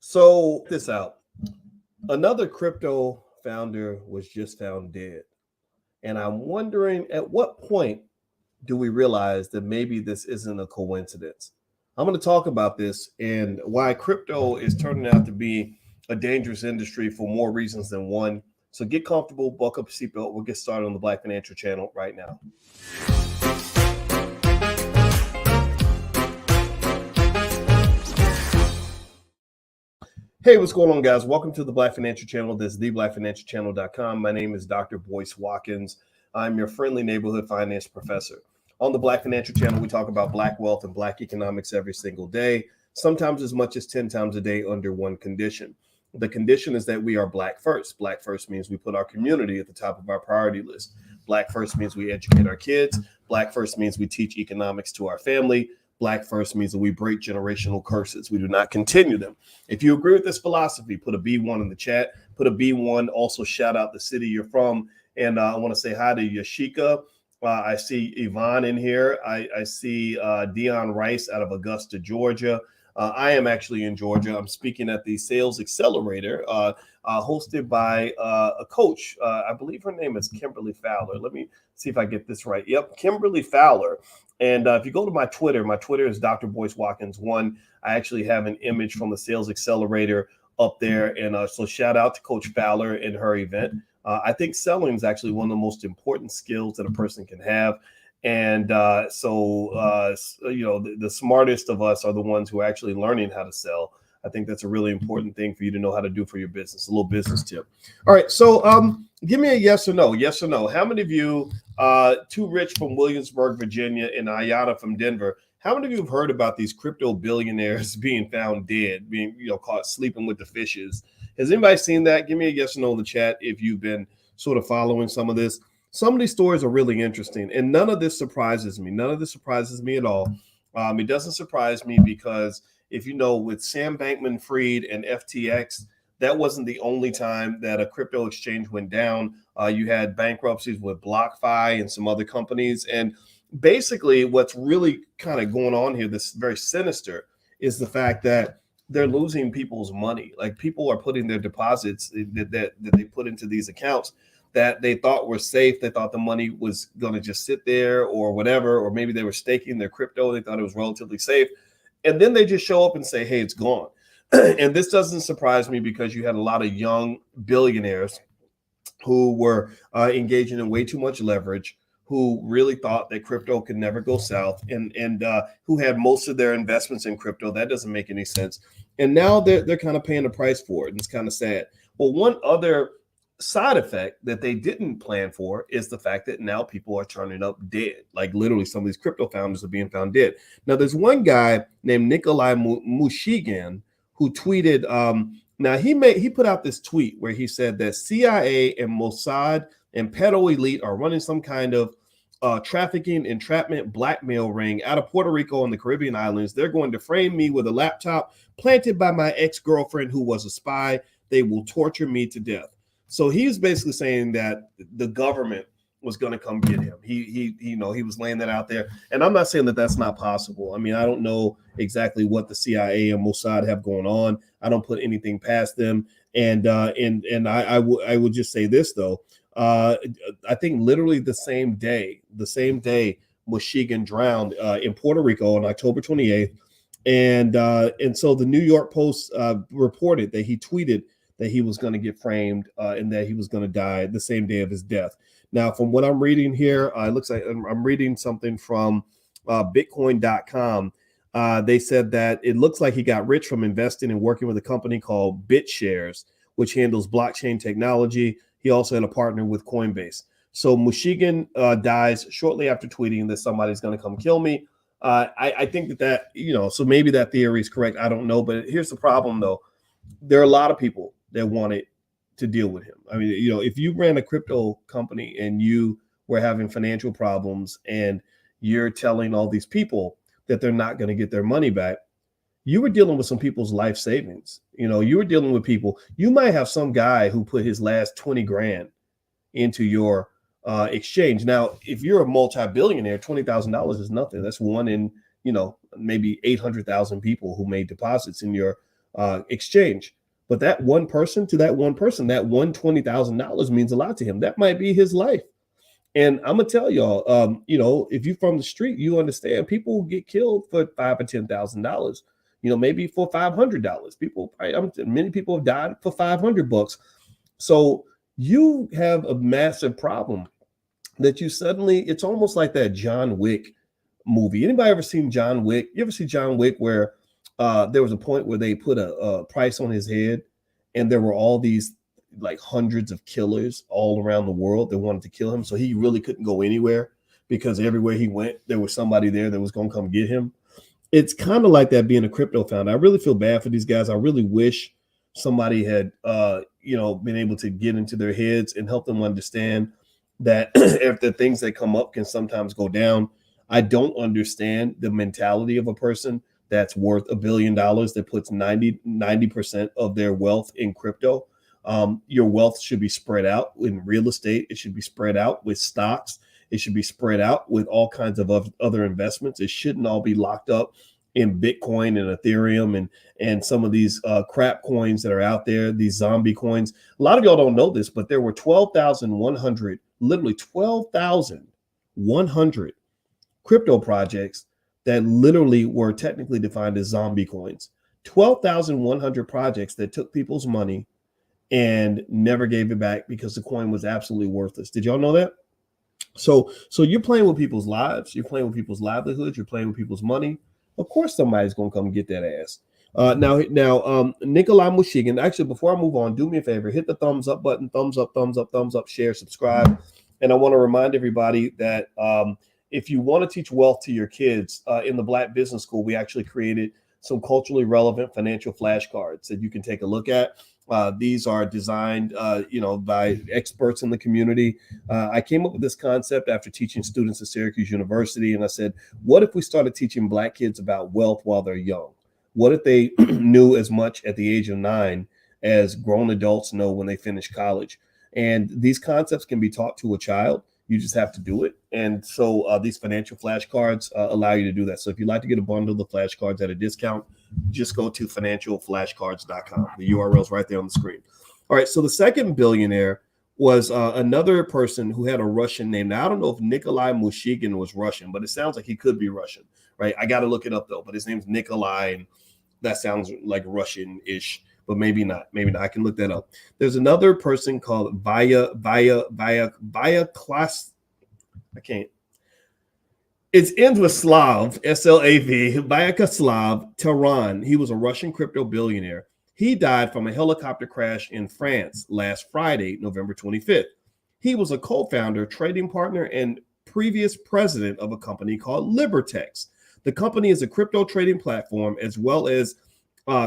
So this out. Another crypto founder was just found dead. And I'm wondering at what point do we realize that maybe this isn't a coincidence? I'm going to talk about this and why crypto is turning out to be a dangerous industry for more reasons than one. So get comfortable, buckle up your seatbelt. We'll get started on the Black Financial Channel right now. Hey, what's going on, guys? Welcome to the Black Financial Channel. This is theblackfinancialchannel.com. My name is Dr. Boyce Watkins. I'm your friendly neighborhood finance professor. On the Black Financial Channel, we talk about Black wealth and Black economics every single day, sometimes as much as 10 times a day under one condition. The condition is that we are Black first. Black first means we put our community at the top of our priority list. Black first means we educate our kids. Black first means we teach economics to our family. Black first means that we break generational curses. We do not continue them. If you agree with this philosophy, put a B1 in the chat. Put a B1. Also, shout out the city you're from. And I want to say hi to Yashika. I see Yvonne in here. I see Dion Rice out of Augusta, Georgia. I am actually in Georgia. I'm speaking at the Sales Accelerator, hosted by a coach. I believe her name is Kimberly Fowler. Let me see if I get this right. Yep, Kimberly Fowler. And if you go to my Twitter is Dr. Boyce Watkins 1. I actually have an image from the Sales Accelerator up there. And so shout out to Coach Fowler in her event. I think selling is actually one of the most important skills that a person can have. And the smartest of us are the ones who are actually learning how to sell. I think that's a really important thing for you to know how to do for your business. A little business tip. All right. So give me a yes or no. Yes or no. How many of you, Too Rich from Williamsburg, Virginia, and Ayana from Denver, how many of you have heard about these crypto billionaires being found dead, being caught sleeping with the fishes? Has anybody seen that? Give me a yes or no in the chat if you've been sort of following some of this. Some of these stories are really interesting, and none of this surprises me. None of this surprises me at all. It doesn't surprise me because if you know, with Sam Bankman-Fried and FTX, that wasn't the only time that a crypto exchange went down. You had bankruptcies with BlockFi and some other companies. And basically what's really kind of going on here, this very sinister, is the fact that they're losing people's money. Like, people are putting their deposits that they put into these accounts that they thought were safe. They thought the money was going to just sit there or whatever, or maybe they were staking their crypto. They thought it was relatively safe. And then they just show up and say, hey, it's gone. And this doesn't surprise me because you had a lot of young billionaires who were engaging in way too much leverage, who really thought that crypto could never go south, and who had most of their investments in crypto. That doesn't make any sense. And now they're kind of paying the price for it. And it's kind of sad. Well, one other side effect that they didn't plan for is the fact that now people are turning up dead. Like, literally, some of these crypto founders are being found dead. Now, there's one guy named Nikolai Mushegian who tweeted. Now he put out this tweet where he said that CIA and Mossad and pedo elite are running some kind of trafficking, entrapment, blackmail ring out of Puerto Rico and the Caribbean islands. They're going to frame me with a laptop planted by my ex-girlfriend who was a spy. They will torture me to death. So he's basically saying that the government was going to come get him. He was laying that out there. And I'm not saying that that's not possible. I mean, I don't know exactly what the CIA and Mossad have going on. I don't put anything past them. And I would just say this, though. I think literally the same day Mushegian drowned in Puerto Rico on October 28th. And so the New York Post reported that he tweeted that he was going to get framed and that he was going to die the same day of his death. Now, from what I'm reading here, it looks like I'm reading something from Bitcoin.com. They said that it looks like he got rich from investing and working with a company called BitShares, which handles blockchain technology. He also had a partner with Coinbase. So Mushegian dies shortly after tweeting that somebody's going to come kill me. I think that, so maybe that theory is correct. I don't know. But here's the problem, though. There are a lot of people that wanted to deal with him. I mean, if you ran a crypto company and you were having financial problems and you're telling all these people that they're not going to get their money back, you were dealing with some people's life savings. You were dealing with people. You might have some guy who put his last 20 grand into your exchange. Now, if you're a multi-billionaire, $20,000 is nothing. That's one in, maybe 800,000 people who made deposits in your exchange. But that one person, that $120,000 means a lot to him. That might be his life. And I'm gonna tell y'all, if you're from the street, you understand people get killed for $5,000 or $10,000. Maybe for $500. Many people have died for $500. So you have a massive problem that it's almost like that John Wick movie. Anybody ever seen John Wick? You ever see John Wick where there was a point where they put a price on his head, and there were all these like hundreds of killers all around the world that wanted to kill him. So he really couldn't go anywhere because everywhere he went, there was somebody there that was going to come get him. It's kind of like that being a crypto founder. I really feel bad for these guys. I really wish somebody had, been able to get into their heads and help them understand that if the things that come up can sometimes go down. I don't understand the mentality of a person that's worth $1 billion that puts 90% of their wealth in crypto. Your wealth should be spread out in real estate. It should be spread out with stocks. It should be spread out with all kinds of other investments. It shouldn't all be locked up in Bitcoin and Ethereum and some of these crap coins that are out there, these zombie coins. A lot of y'all don't know this, but there were 12,100, literally 12,100 crypto projects that literally were technically defined as zombie coins. 12,100 projects that took people's money and never gave it back because the coin was absolutely worthless. Did y'all know that? So you're playing with people's lives. You're playing with people's livelihoods. You're playing with people's money. Of course, somebody's going to come get that ass. Now, Nikolai Mushegian. Actually, before I move on, do me a favor. Hit the thumbs up button. Thumbs up, share, subscribe. And I want to remind everybody that if you want to teach wealth to your kids in the Black Business School, we actually created some culturally relevant financial flashcards that you can take a look at. These are designed, by experts in the community. I came up with this concept after teaching students at Syracuse University. And I said, what if we started teaching Black kids about wealth while they're young? What if they knew as much at the age of 9 as grown adults know when they finish college? And these concepts can be taught to a child. You just have to do it. And so these financial flashcards allow you to do that. So if you'd like to get a bundle of the flashcards at a discount, just go to financialflashcards.com. The URL is right there on the screen. All right. So the second billionaire was another person who had a Russian name. Now, I don't know if Nikolai Mushegian was Russian, but it sounds like he could be Russian, right? I got to look it up, though. But his name's Nikolai, and that sounds like Russian-ish. But maybe not. I can look that up. There's another person called Vyacheslav. I can't. It ends with Slav, S-L-A-V, Vyacheslav Taran. He was a Russian crypto billionaire. He died from a helicopter crash in France last Friday, November 25th. He was a co-founder, trading partner, and previous president of a company called Libertex. The company is a crypto trading platform as well as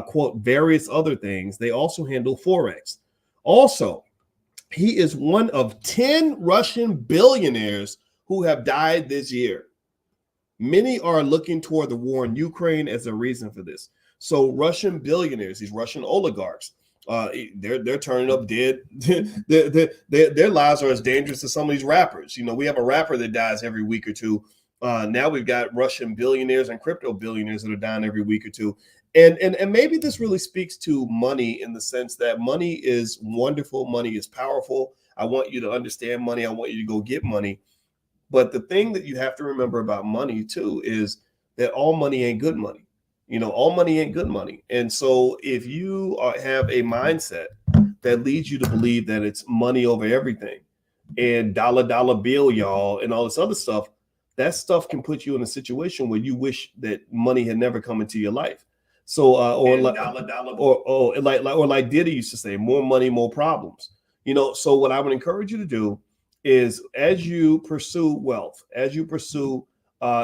quote, various other things. They also handle FOREX. Also, he is one of 10 Russian billionaires who have died this year. Many are looking toward the war in Ukraine as a reason for this. So Russian billionaires, these Russian oligarchs, they're turning up dead. Their lives are as dangerous as some of these rappers. We have a rapper that dies every week or two. Now we've got Russian billionaires and crypto billionaires that are dying every week or two. And maybe this really speaks to money in the sense that money is wonderful. Money is powerful. I want you to understand money. I want you to go get money. But the thing that you have to remember about money, too, is that all money ain't good money. All money ain't good money. And so if you have a mindset that leads you to believe that it's money over everything and dollar bill, y'all, and all this other stuff, that stuff can put you in a situation where you wish that money had never come into your life. So, or like Diddy used to say, more money, more problems. So what I would encourage you to do is, as you pursue wealth, as you pursue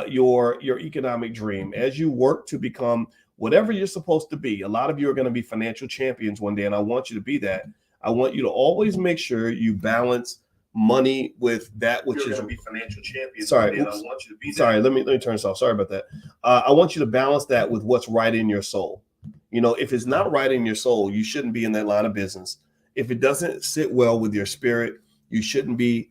your economic dream, as you work to become whatever you're supposed to be. A lot of you are going to be financial champions one day, and I want you to be that. I want you to always make sure you balance money with that which is be financial champions. Sorry, I want you to be sorry. Let me turn this off. Sorry about that. I want you to balance that with what's right in your soul. If it's not right in your soul, you shouldn't be in that line of business. If it doesn't sit well with your spirit, you shouldn't be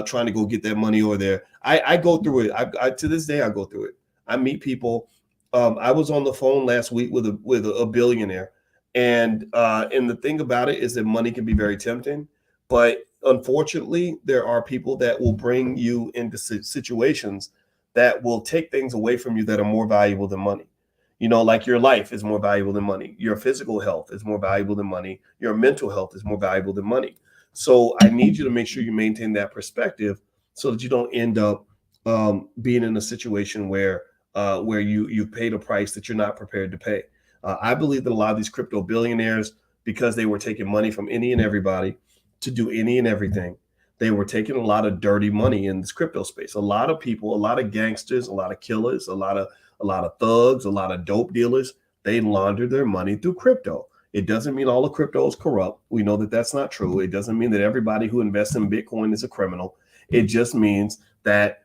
trying to go get that money over there. I go through it. I to this day I go through it. I meet people. I was on the phone last week with a billionaire, And the thing about it is that money can be very tempting, but unfortunately, there are people that will bring you into situations that will take things away from you that are more valuable than money. Like your life is more valuable than money. Your physical health is more valuable than money. Your mental health is more valuable than money. So I need you to make sure you maintain that perspective so that you don't end up being in a situation where you paid a price that you're not prepared to pay. I believe that a lot of these crypto billionaires, because they were taking money from any and everybody to do any and everything, they were taking a lot of dirty money in this crypto space. A lot of people, a lot of gangsters, a lot of killers, a lot of thugs, a lot of dope dealers, they laundered their money through crypto. It doesn't mean all of crypto is corrupt. We know that that's not true. It doesn't mean that everybody who invests in Bitcoin is a criminal. It just means that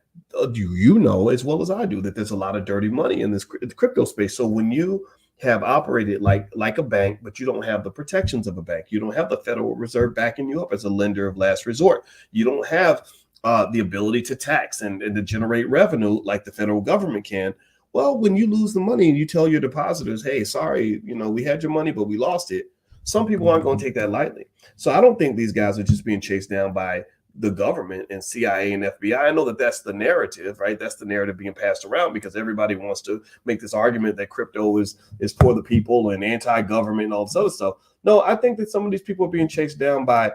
you know as well as I do that there's a lot of dirty money in this crypto space. So when you have operated like a bank, but you don't have the protections of a bank, you don't have the Federal Reserve backing you up as a lender of last resort, you don't have the ability to tax and to generate revenue like the federal government can. Well, when you lose the money and you tell your depositors, hey, sorry, we had your money, but we lost it. Some people aren't going to take that lightly. So I don't think these guys are just being chased down by the government and CIA and FBI. I know that that's the narrative, right? That's the narrative being passed around because everybody wants to make this argument that crypto is for the people and anti-government and all this other stuff. No, I think that some of these people are being chased down by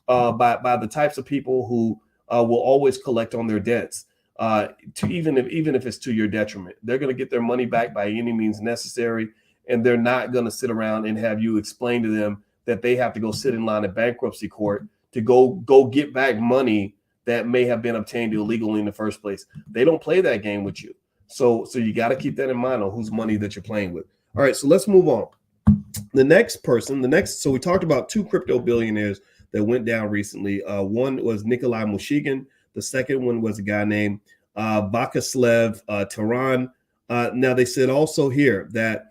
the types of people who will always collect on their debts. To even if it's to your detriment, they're going to get their money back by any means necessary, and they're not going to sit around and have you explain to them that they have to go sit in line at bankruptcy court to go get back money that may have been obtained illegally in the first place. They don't play that game with you. So you got to keep that in mind on whose money that you're playing with. All right, so let's move on. So we talked about two crypto billionaires that went down recently. One was Nikolai Mushegian. The second one was a guy named Vyacheslav Taran. Now they said also here that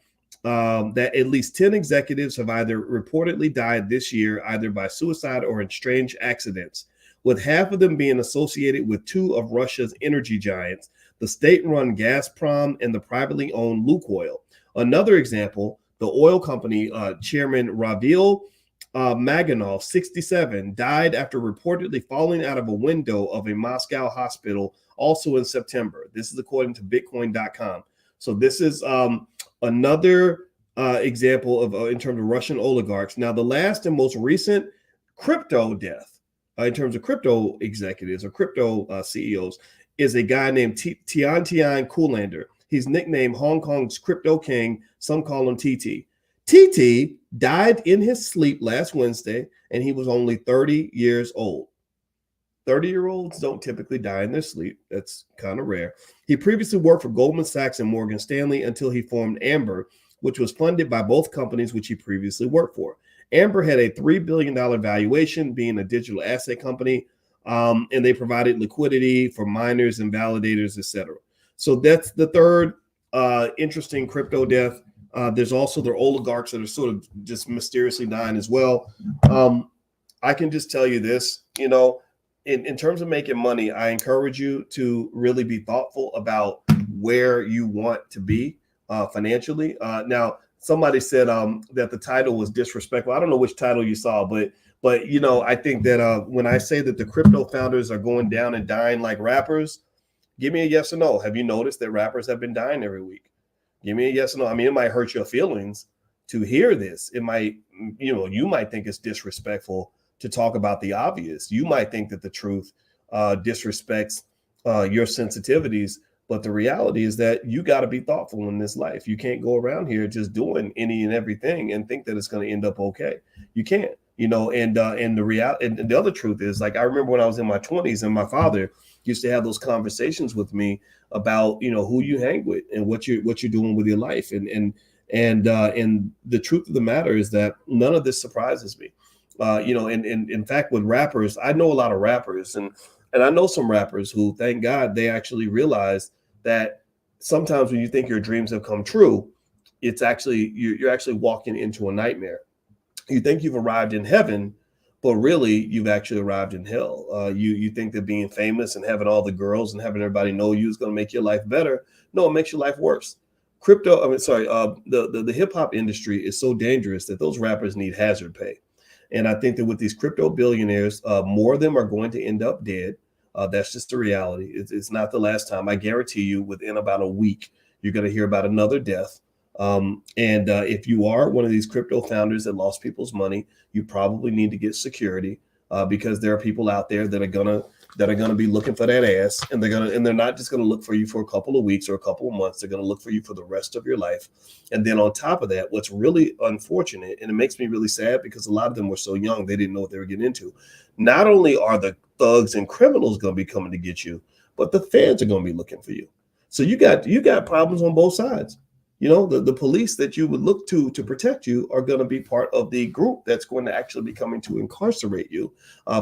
at least 10 executives have either reportedly died this year, either by suicide or in strange accidents, with half of them being associated with two of Russia's energy giants, the state-run Gazprom and the privately owned Lukoil. Another example, the oil company chairman Ravil Maganov, 67, died after reportedly falling out of a window of a Moscow hospital also in September. This is according to Bitcoin.com. So this is another example of in terms of Russian oligarchs. Now, the last and most recent crypto death in terms of crypto executives or crypto CEOs is a guy named Tiantian Kullander. He's nicknamed Hong Kong's crypto king. Some call him TT. TT died in his sleep last Wednesday, and he was only 30 years old. 30-year-olds don't typically die in their sleep. That's kind of rare. He previously worked for Goldman Sachs and Morgan Stanley until he formed Amber, which was funded by both companies which he previously worked for. Amber had a $3 billion valuation, being a digital asset company, and they provided liquidity for miners and validators, etc. So that's the third interesting crypto death. There's also their oligarchs that are sort of just mysteriously dying as well. I can just tell you this, in terms of making money, I encourage you to really be thoughtful about where you want to be financially. Now, somebody said that the title was disrespectful. I don't know which title you saw, but I think that when I say that the crypto founders are going down and dying like rappers, give me a yes or no. Have you noticed that rappers have been dying every week? Give me a yes or no. I mean, it might hurt your feelings to hear this. It might, you might think it's disrespectful to talk about the obvious. You might think that the truth disrespects your sensitivities, but the reality is that you got to be thoughtful in this life. You can't go around here just doing any and everything and think that it's going to end up okay. You can't, and the reality, and the other truth is, like, I remember when I was in my 20s and my father used to have those conversations with me about, who you hang with and what you're doing with your life. And the truth of the matter is that none of this surprises me. And in fact, with rappers, I know a lot of rappers and I know some rappers who, thank God, they actually realize that sometimes when you think your dreams have come true, it's actually, you're actually walking into a nightmare. You think you've arrived in heaven, but really you've actually arrived in hell. You think that being famous and having all the girls and having everybody know you is going to make your life better. No, it makes your life worse. crypto. I mean, sorry, the hip hop industry is so dangerous that those rappers need hazard pay. And I think that with these crypto billionaires, more of them are going to end up dead. That's just the reality. It's not the last time. I guarantee you, within about a week, you're going to hear about another death. And if you are one of these crypto founders that lost people's money, you probably need to get security because there are people out there that are gonna be looking for that ass, and they're not just gonna look for you for a couple of weeks or a couple of months. They're gonna look for you for the rest of your life. And then on top of that, what's really unfortunate, and it makes me really sad because a lot of them were so young, they didn't know what they were getting into. Not only are the thugs and criminals gonna be coming to get you, but the feds are gonna be looking for you. So you got problems on both sides. You know, the police that you would look to protect you are going to be part of the group that's going to actually be coming to incarcerate you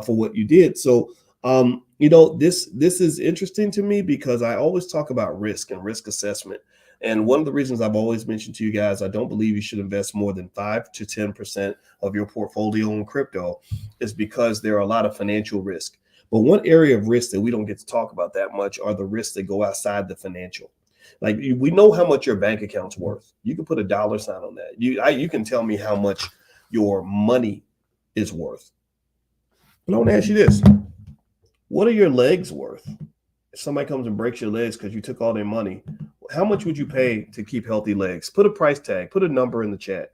for what you did. So, you know, this is interesting to me because I always talk about risk and risk assessment. And one of the reasons I've always mentioned to you guys, I don't believe you should invest more than 5 to 10% of your portfolio in crypto is because there are a lot of financial risk. But one area of risk that we don't get to talk about that much are the risks that go outside the financial. Like we know how much your bank account's worth. You can put a dollar sign on that. You can tell me how much your money is worth. But I want to ask you this: what are your legs worth? If somebody comes and breaks your legs because you took all their money, how much would you pay to keep healthy legs? Put a price tag. Put a number in the chat,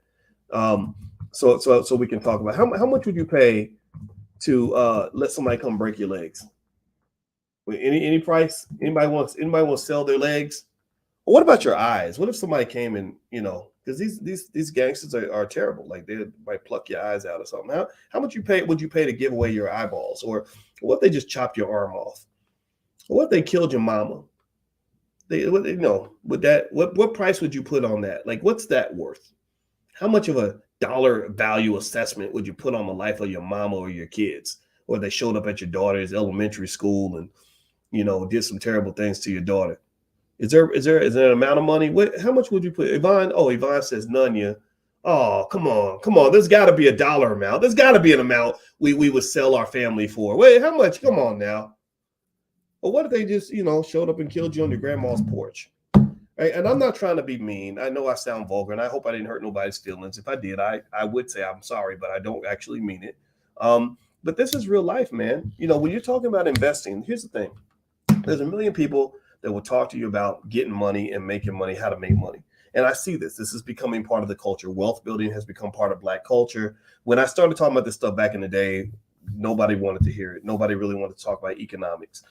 so we can talk about how much would you pay to let somebody come break your legs? Any price? Anybody wants to sell their legs? What about your eyes? What if somebody came and, you know, because these gangsters are terrible. Like they might pluck your eyes out or something. How much would you pay to give away your eyeballs? Or what if they just chopped your arm off? Or what if they killed your mama? What price would you put on that? Like, what's that worth? How much of a dollar value assessment would you put on the life of your mama or your kids? Or they showed up at your daughter's elementary school and, you know, did some terrible things to your daughter. Is there an amount of money? How much would you put? Yvonne says none. You. Oh, come on. There's got to be a dollar amount. There's got to be an amount we would sell our family for. Wait, how much? Come on now. Well, what if they just, you know, showed up and killed you on your grandma's porch? Right? And I'm not trying to be mean. I know I sound vulgar, and I hope I didn't hurt nobody's feelings. If I did, I would say I'm sorry, but I don't actually mean it. But this is real life, man. You know, when you're talking about investing, here's the thing. There's a million people that will talk to you about getting money and making money, how to make money. And I see this. This is becoming part of the culture. Wealth building has become part of Black culture. When I started talking about this stuff back in the day, nobody wanted to hear it. Nobody really wanted to talk about economics.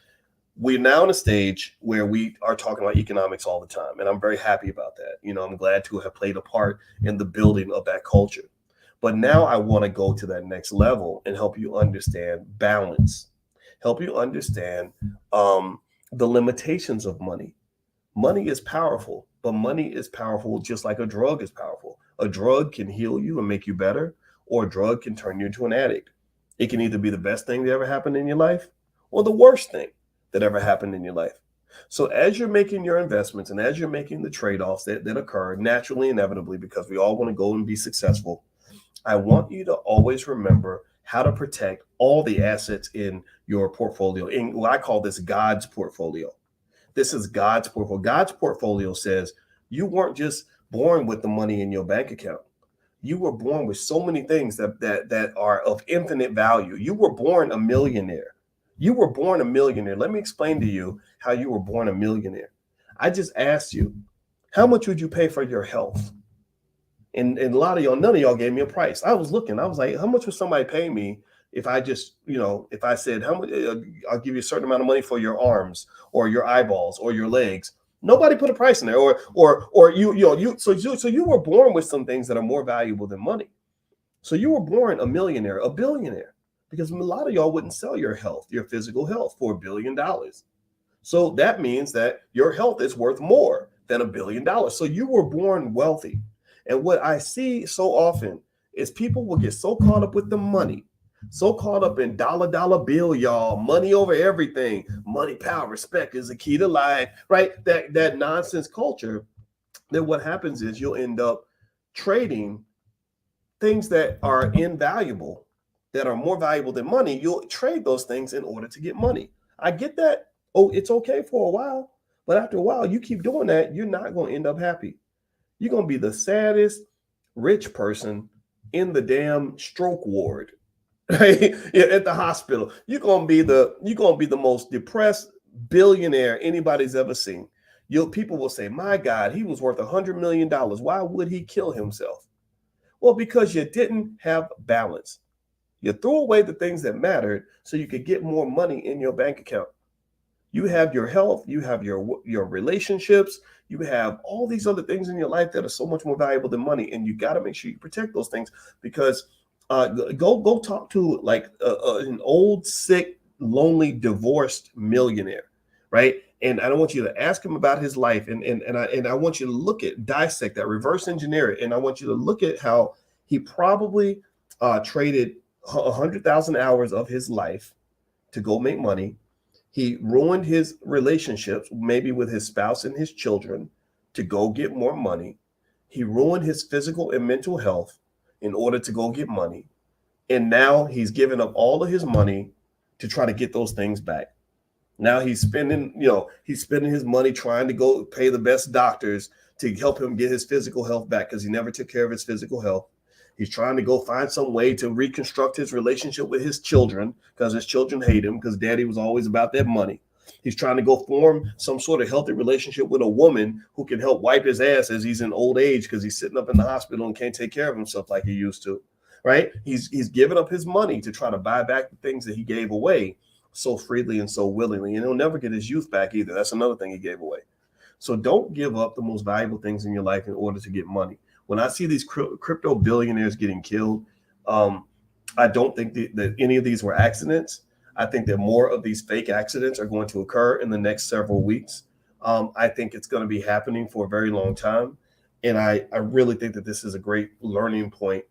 We're now in a stage where we are talking about economics all the time. And I'm very happy about that. You know, I'm glad to have played a part in the building of that culture. But now I want to go to that next level and help you understand balance, help you understand the limitations of money. Money is powerful, but money is powerful just like a drug is powerful. A drug can heal you and make you better, or a drug can turn you into an addict. It can either be the best thing that ever happened in your life or the worst thing that ever happened in your life. So as you're making your investments and as you're making the trade-offs that occur naturally, inevitably, because we all want to go and be successful, I want you to always remember how to protect all the assets in your portfolio. In what I call this God's portfolio. This is God's portfolio. God's portfolio says you weren't just born with the money in your bank account. You were born with so many things that are of infinite value. You were born a millionaire. You were born a millionaire. Let me explain to you how you were born a millionaire. I just asked you, how much would you pay for your health? And a lot of y'all, none of y'all gave me a price. I was looking, I was like, how much would somebody pay me if I just, you know, if I said, how much, I'll give you a certain amount of money for your arms or your eyeballs or your legs. Nobody put a price in there, or you were born with some things that are more valuable than money. So you were born a millionaire, a billionaire, because a lot of y'all wouldn't sell your health, your physical health, for $1 billion. So that means that your health is worth more than $1 billion. So you were born wealthy. And what I see so often is people will get so caught up with the money, so caught up in dollar bill, y'all, money over everything. Money, power, respect is the key to life, right? That nonsense culture. Then what happens is you'll end up trading things that are invaluable, that are more valuable than money. You'll trade those things in order to get money. I get that. Oh, it's okay for a while. But after a while, you keep doing that, you're not going to end up happy. You're going to be the saddest rich person in the damn stroke ward, right? At the hospital. You're going to be the most depressed billionaire anybody's ever seen. People will say, my God, he was worth $100 million. Why would he kill himself? Well, because you didn't have balance. You threw away the things that mattered so you could get more money in your bank account. You have your health, you have your relationships, you have all these other things in your life that are so much more valuable than money, and you got to make sure you protect those things. Because go talk to like an old, sick, lonely, divorced millionaire, right? And I don't want you to ask him about his life, and I want you to dissect that, reverse engineer it, and I want you to look at how he probably traded 100,000 hours of his life to go make money. He ruined his relationships, maybe with his spouse and his children, to go get more money. He ruined his physical and mental health in order to go get money. And now he's given up all of his money to try to get those things back. Now he's spending his money trying to go pay the best doctors to help him get his physical health back, because he never took care of his physical health. He's trying to go find some way to reconstruct his relationship with his children, because his children hate him because daddy was always about that money. He's trying to go form some sort of healthy relationship with a woman who can help wipe his ass as he's in old age, because he's sitting up in the hospital and can't take care of himself like he used to, right? He's given up his money to try to buy back the things that he gave away so freely and so willingly. And he'll never get his youth back either. That's another thing he gave away. So don't give up the most valuable things in your life in order to get money. When I see these crypto billionaires getting killed, I don't think that any of these were accidents. I think that more of these fake accidents are going to occur in the next several weeks. I think it's going to be happening for a very long time. And I really think that this is a great learning point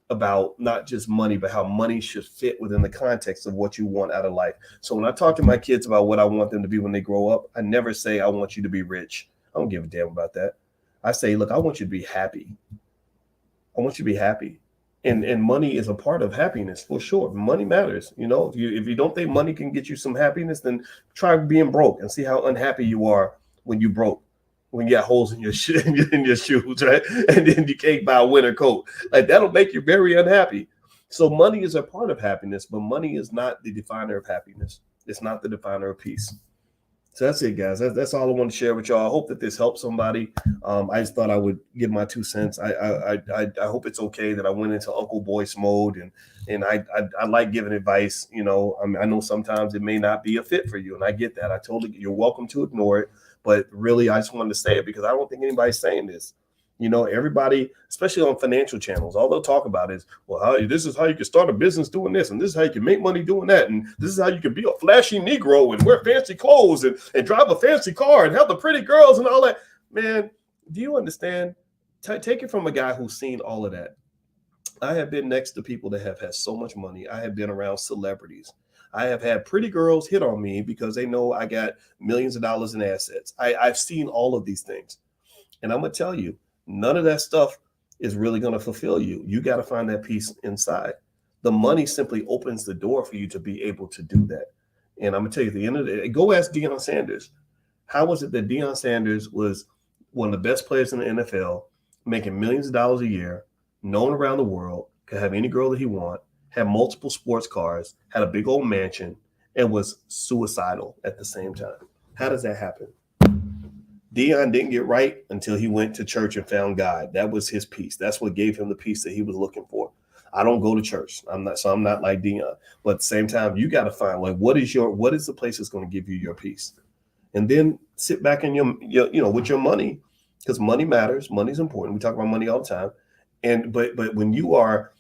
about not just money, but how money should fit within the context of what you want out of life. So when I talk to my kids about what I want them to be when they grow up, I never say, I want you to be rich. I don't give a damn about that. I say, look, I want you to be happy. I want you to be happy. And money is a part of happiness for sure. Money matters. You know, if you don't think money can get you some happiness, then try being broke and see how unhappy you are when you broke, when you got holes in your in your shoes, right? And then you can't buy a winter coat. Like, that'll make you very unhappy. So money is a part of happiness, but money is not the definer of happiness. It's not the definer of peace. So that's it, guys. That's all I want to share with y'all. I hope that this helps somebody. I just thought I would give my 2 cents. I hope it's okay that I went into Uncle Boyce mode, and I like giving advice. You know, I know sometimes it may not be a fit for you, and I get that. You're welcome to ignore it, but really, I just wanted to say it because I don't think anybody's saying this. You know, everybody, especially on financial channels, all they'll talk about is, well, this is how you can start a business doing this, and this is how you can make money doing that, and this is how you can be a flashy Negro and wear fancy clothes and drive a fancy car and have the pretty girls and all that. Man, do you understand? Take it from a guy who's seen all of that. I have been next to people that have had so much money. I have been around celebrities. I have had pretty girls hit on me because they know I got millions of dollars in assets. I've seen all of these things. And I'm going to tell you, none of that stuff is really going to fulfill you. You got to find that peace inside. The money simply opens the door for you to be able to do that. And I'm going to tell you, at the end of the day, go ask Deion Sanders. How was it that Deion Sanders was one of the best players in the NFL, making millions of dollars a year, known around the world, could have any girl that he want, had multiple sports cars, had a big old mansion, and was suicidal at the same time? How does that happen? Deion didn't get right until he went to church and found God. That was his peace. That's what gave him the peace that he was looking for. I don't go to church. I'm not like Deion. But at the same time, you got to find, like, what is the place that's going to give you your peace? And then sit back in your with your money, because money matters. Money's important. We talk about money all the time. But when you are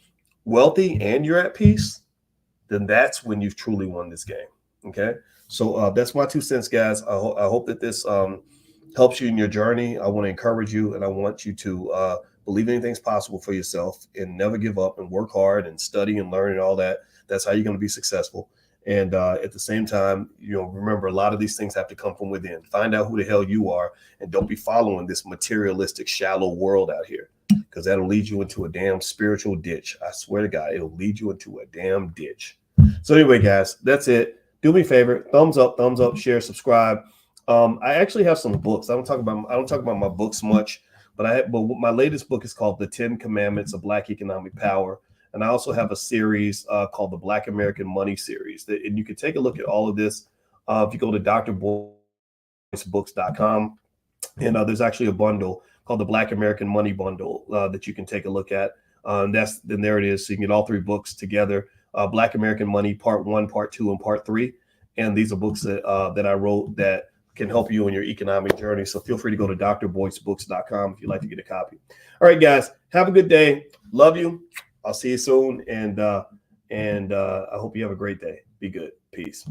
wealthy and you're at peace, then that's when you've truly won this game. Okay. So that's my 2 cents, guys. I hope that this helps you in your journey. I want to encourage you, and I want you to believe anything's possible for yourself and never give up and work hard and study and learn and all that. That's how you're going to be successful. And at the same time, remember, a lot of these things have to come from within. Find out who the hell you are, and don't be following this materialistic, shallow world out here, because that'll lead you into a damn spiritual ditch. I swear to God, it'll lead you into a damn ditch. So anyway, guys, that's it. Do me a favor, thumbs up, share, subscribe. I actually have some books. I don't talk about my books much, but my latest book is called The 10 Commandments of Black Economic Power. And I also have a series called the Black American Money series. And you can take a look at all of this if you go to drboycebooks.com. And there's actually a bundle called the Black American Money Bundle that you can take a look at. Then there it is. So you can get all 3 books together. Black American Money, Part 1, Part 2, and Part 3. And these are books that I wrote that can help you in your economic journey. So feel free to go to drboycebooks.com if you'd like to get a copy. All right, guys, have a good day. Love you. I'll see you soon. And I hope you have a great day. Be good. Peace.